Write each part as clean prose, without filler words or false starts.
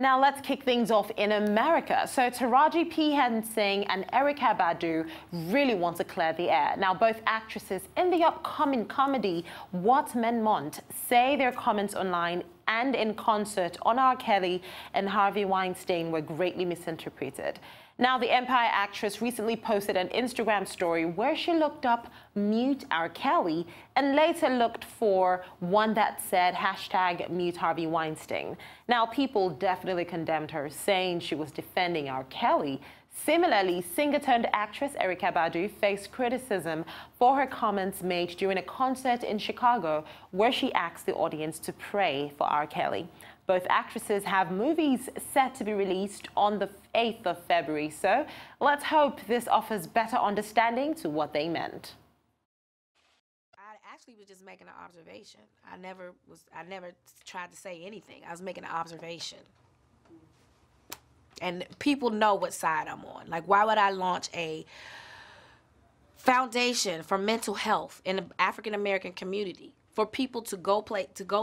Now let's kick things off in America. So Taraji P. Henson and Erykah Badu really want to clear the air. Now both actresses in the upcoming comedy What Men Want say their comments online and in concert on R. Kelly and Harvey Weinstein were greatly misinterpreted. Now, the Empire actress recently posted an Instagram story where she looked up Mute R. Kelly and later looked for one that said hashtag Mute Harvey Weinstein. Now, people definitely condemned her, saying she was defending R. Kelly. Similarly, singer-turned-actress Erykah Badu faced criticism for her comments made during a concert in Chicago where she asked the audience to pray for R. Kelly. Both actresses have movies set to be released on the 8th of February, so let's hope this offers better understanding to what they meant. I actually was just making an observation. I never tried to say anything. I was making an observation. And people know what side I'm on. Like, why would I launch a foundation for mental health in the African-American community for people to go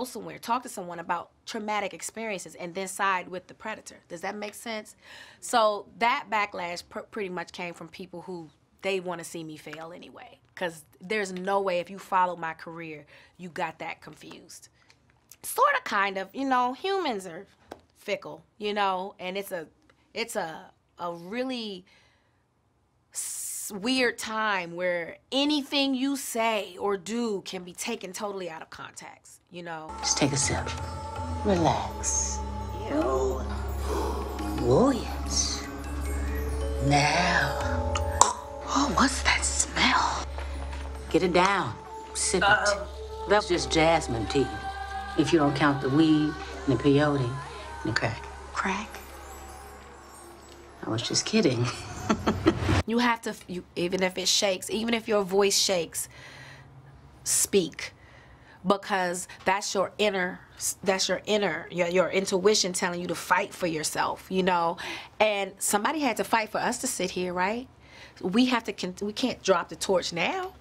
somewhere, talk to someone about traumatic experiences and then side with the predator? Does that make sense? So that backlash pretty much came from people who they want to see me fail anyway. Because there's no way if you follow my career, you got that confused. Sort of, kind of, you know, humans are fickle, you know, and it's a really weird time where anything you say or do can be taken totally out of context, you know? Just take a sip. Relax. Yo. Oh, yes. Now. Oh, what's that smell? Get it down. Sip it. That's just jasmine tea. If you don't count the weed and the peyote and the crack. Crack? I was just kidding. You have to, even if it shakes, even if your voice shakes, speak, because that's your your intuition telling you to fight for yourself, you know. And somebody had to fight for us to sit here, right? We can't drop the torch now.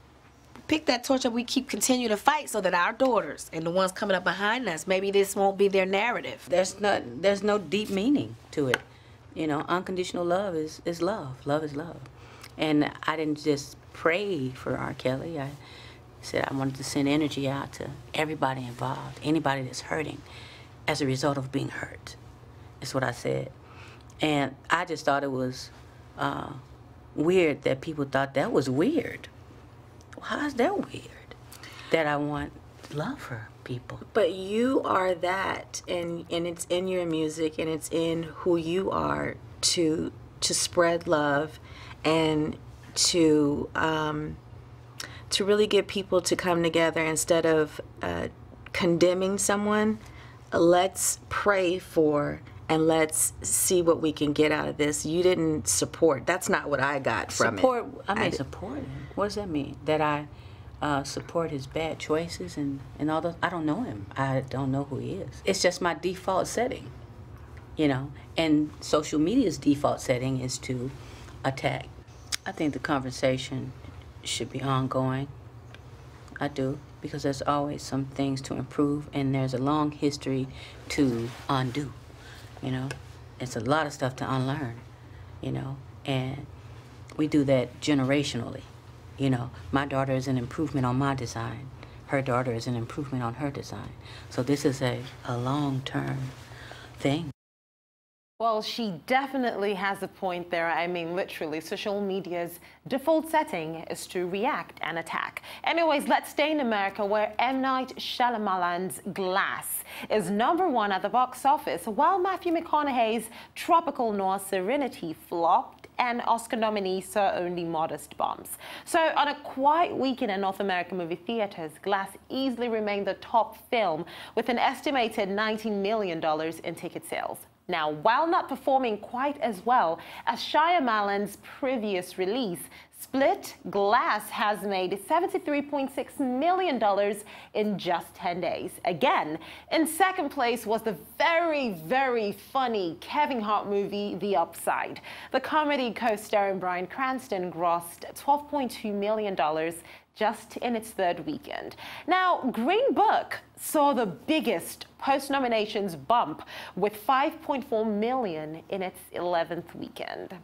Pick that torch up, we continue to fight so that our daughters and the ones coming up behind us, maybe this won't be their narrative. There's no deep meaning to it. You know, unconditional love is love. Love is love. And I didn't just pray for R. Kelly. I said I wanted to send energy out to everybody involved, anybody that's hurting as a result of being hurt. That's what I said. And I just thought it was weird that people thought that was weird. How is that weird? That I want love for people. But you are that, and it's in your music, and it's in who you are to spread love and to really get people to come together instead of condemning someone. Let's pray for and let's see what we can get out of this. You didn't support. That's not what I got from it. I mean, support him. What does that mean? That I support his bad choices and all those? I don't know him. I don't know who he is. It's just my default setting, you know. And social media's default setting is to attack. I think the conversation should be ongoing. I do, because there's always some things to improve, and there's a long history to undo. You know, it's a lot of stuff to unlearn, you know, and we do that generationally. You know, my daughter is an improvement on my design. Her daughter is an improvement on her design. So this is a long-term thing. Well, she definitely has a point there. I mean, literally, social media's default setting is to react and attack. Anyways, let's stay in America, where M. Night Shyamalan's Glass is #1 at the box office, while Matthew McConaughey's tropical noir Serenity flopped and Oscar nominee saw only modest bumps. So on a quiet weekend in North American movie theaters, Glass easily remained the top film with an estimated $19 million in ticket sales. Now, while not performing quite as well as Shyamalan's previous release, Split, Glass has made $73.6 million in just 10 days. Again, in second place was the very, very funny Kevin Hart movie, The Upside. The comedy co-starring Bryan Cranston grossed $12.2 million just in its third weekend. Now, Green Book saw the biggest post-nominations bump with 5.4 million in its 11th weekend.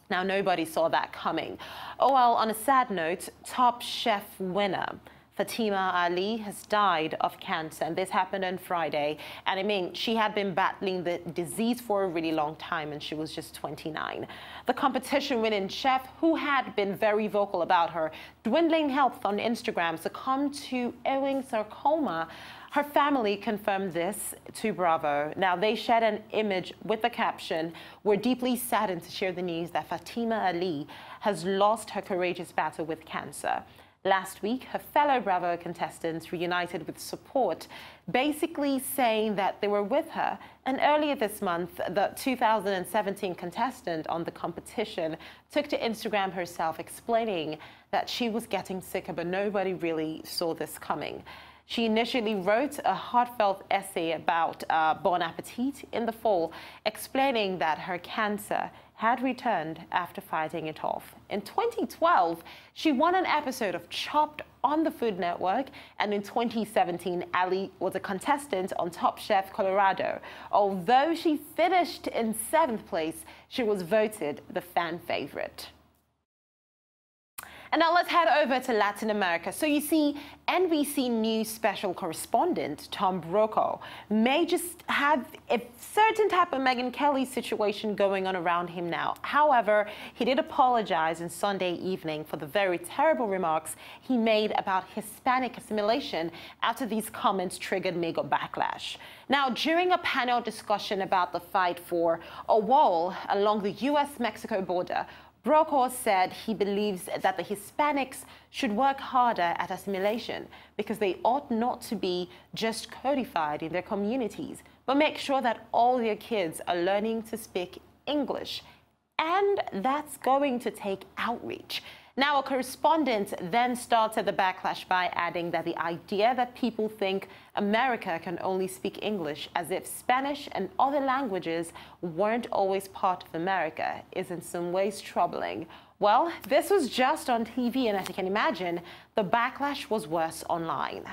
Now, nobody saw that coming. Oh, well, on a sad note, Top Chef winner Fatima Ali has died of cancer, and this happened on Friday. And I mean, she had been battling the disease for a really long time, and she was just 29. The competition-winning chef, who had been very vocal about her dwindling health on Instagram, succumbed to Ewing sarcoma. Her family confirmed this to Bravo. Now, they shared an image with the caption, "We're deeply saddened to share the news that Fatima Ali has lost her courageous battle with cancer." Last week, her fellow Bravo contestants reunited with support, basically saying that they were with her. And earlier this month, the 2017 contestant on the competition took to Instagram herself, explaining that she was getting sicker, but nobody really saw this coming. She initially wrote a heartfelt essay about Bon Appetit in the fall, explaining that her cancer had returned after fighting it off. In 2012, she won an episode of Chopped on the Food Network, and in 2017, Ali was a contestant on Top Chef Colorado. Although she finished in 7th place, she was voted the fan favorite. And now let's head over to Latin America. So you see, NBC News special correspondent Tom Brokaw may just have a certain type of Megyn Kelly situation going on around him now. However, he did apologize on Sunday evening for the very terrible remarks he made about Hispanic assimilation after these comments triggered mega backlash. Now, during a panel discussion about the fight for a wall along the U.S.-Mexico border, Brokaw said he believes that the Hispanics should work harder at assimilation because they ought not to be just codified in their communities, but make sure that all their kids are learning to speak English. And that's going to take outreach. Now, a correspondent then started the backlash by adding that the idea that people think America can only speak English as if Spanish and other languages weren't always part of America is in some ways troubling. Well, this was just on TV, and as you can imagine, the backlash was worse online.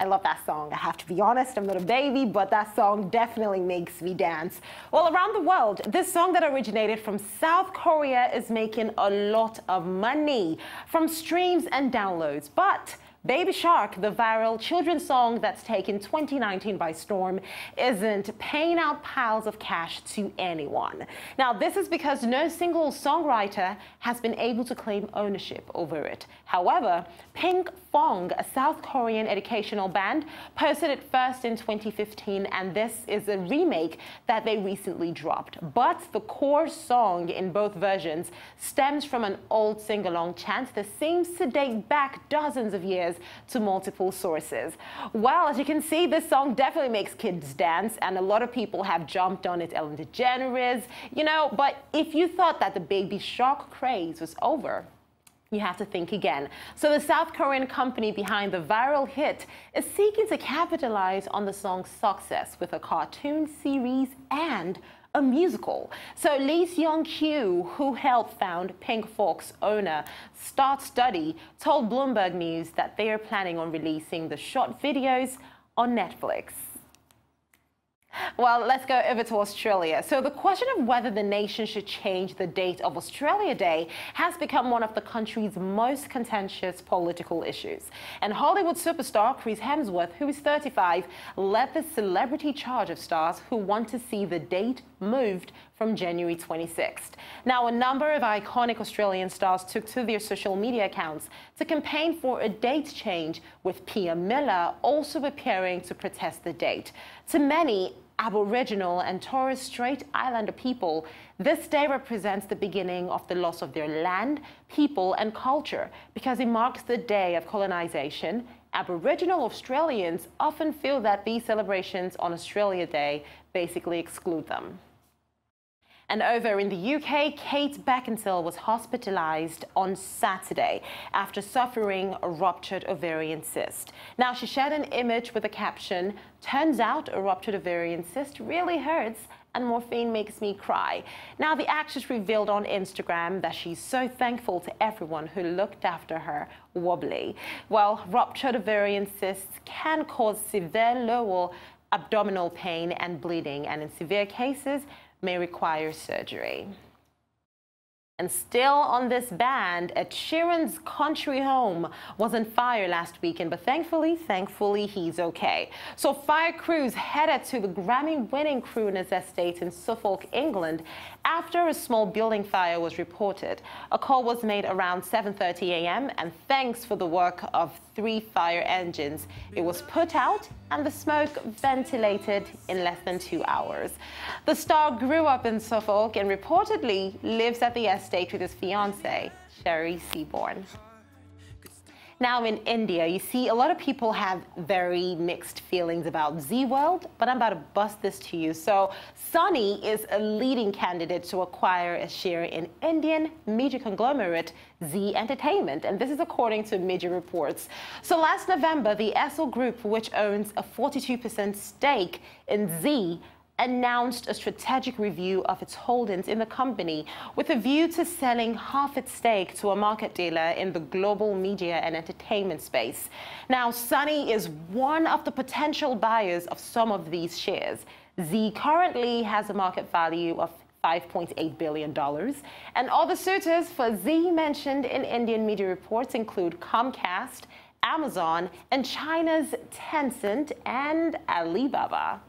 I love that song. I have to be honest, I'm not a baby, but that song definitely makes me dance. Well, around the world, this song that originated from South Korea is making a lot of money from streams and downloads. But Baby Shark, the viral children's song that's taken 2019 by storm, isn't paying out piles of cash to anyone. Now, this is because no single songwriter has been able to claim ownership over it. However, Pink Fong, a South Korean educational band, posted it first in 2015, and this is a remake that they recently dropped. But the core song in both versions stems from an old sing-along chant that seems to date back dozens of years to multiple sources. Well, as you can see, this song definitely makes kids dance, and a lot of people have jumped on it. Ellen DeGeneres, but if you thought that the Baby Shark craze was over, you have to think again. So the South Korean company behind the viral hit is seeking to capitalize on the song's success with a cartoon series and a musical. So Lee Seung-kyu, who helped found Pink Fong's owner, Start Study, told Bloomberg News that they are planning on releasing the short videos on Netflix. Well, let's go over to Australia. So the question of whether the nation should change the date of Australia Day has become one of the country's most contentious political issues. And Hollywood superstar Chris Hemsworth, who is 35, led the celebrity charge of stars who want to see the date moved from January 26th. Now, a number of iconic Australian stars took to their social media accounts to campaign for a date change, with Pia Miller also appearing to protest the date. To many, Aboriginal and Torres Strait Islander people, this day represents the beginning of the loss of their land, people and culture because it marks the day of colonization. Aboriginal Australians often feel that these celebrations on Australia Day basically exclude them. And over in the UK, Kate Beckinsale was hospitalized on Saturday after suffering a ruptured ovarian cyst. Now, she shared an image with the caption, "Turns out a ruptured ovarian cyst really hurts and morphine makes me cry." Now, the actress revealed on Instagram that she's so thankful to everyone who looked after her wobbly. Well, ruptured ovarian cysts can cause severe lower abdominal pain and bleeding, and in severe cases, may require surgery. And still on this band, Ed Sheeran's country home was on fire last weekend, but thankfully, he's okay. So fire crews headed to the Grammy-winning crooner's estate in Suffolk, England, after a small building fire was reported. A call was made around 7:30 a.m., and thanks for the work of 3 fire engines, it was put out and the smoke ventilated in less than 2 hours. The star grew up in Suffolk and reportedly lives at the estate with his fiancée, Sherry Seaborn. Now in India, you see a lot of people have very mixed feelings about Zee World, but I'm about to bust this to you. So Sony is a leading candidate to acquire a share in Indian media conglomerate Zee Entertainment, and this is according to media reports. So last November, the Essel Group, which owns a 42% stake in Zee, announced a strategic review of its holdings in the company with a view to selling half its stake to a market dealer in the global media and entertainment space. Now, Sony is one of the potential buyers of some of these shares. Zee currently has a market value of $5.8 billion. And other suitors for Zee mentioned in Indian media reports include Comcast, Amazon, and China's Tencent and Alibaba.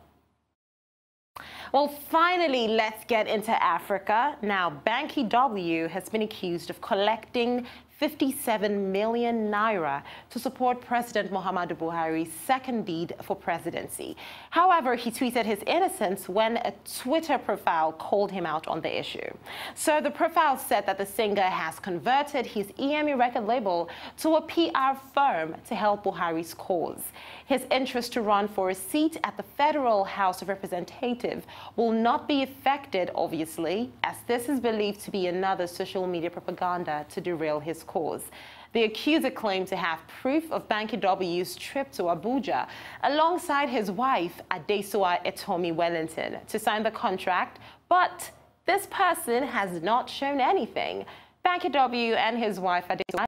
Well, finally, let's get into Africa. Now, Banky W has been accused of collecting 57 million naira to support President Muhammadu Buhari's second bid for presidency. However, he tweeted his innocence when a Twitter profile called him out on the issue. So the profile said that the singer has converted his EMI record label to a PR firm to help Buhari's cause. His interest to run for a seat at the Federal House of Representatives will not be affected, obviously, as this is believed to be another social media propaganda to derail his cause. The accuser claimed to have proof of Banky W's trip to Abuja alongside his wife, Adesua Etomi Wellington, to sign the contract, but this person has not shown anything. Banky W and his wife, Adesua,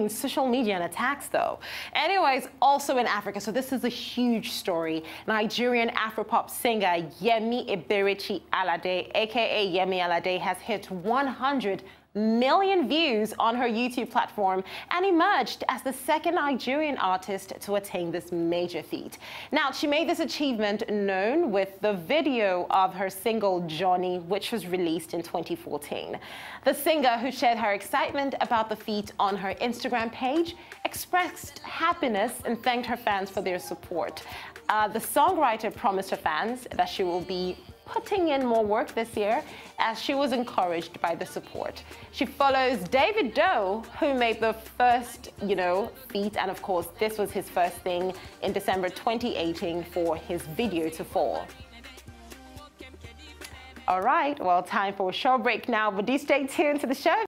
social media and attacks, though. Anyways, also in Africa, so this is a huge story. Nigerian Afropop singer Yemi Eberechi Alade, aka Yemi Alade, has hit 100 million views on her YouTube platform and emerged as the second Nigerian artist to attain this major feat. Now, she made this achievement known with the video of her single Johnny, which was released in 2014. The singer, who shared her excitement about the feat on her Instagram page, expressed happiness and thanked her fans for their support. The songwriter promised her fans that she will be putting in more work this year, as she was encouraged by the support. She follows David Doe, who made the first, feat, and of course, this was his first thing in December 2018 for his video to fall. All right, well, time for a short break now, but do stay tuned to the show.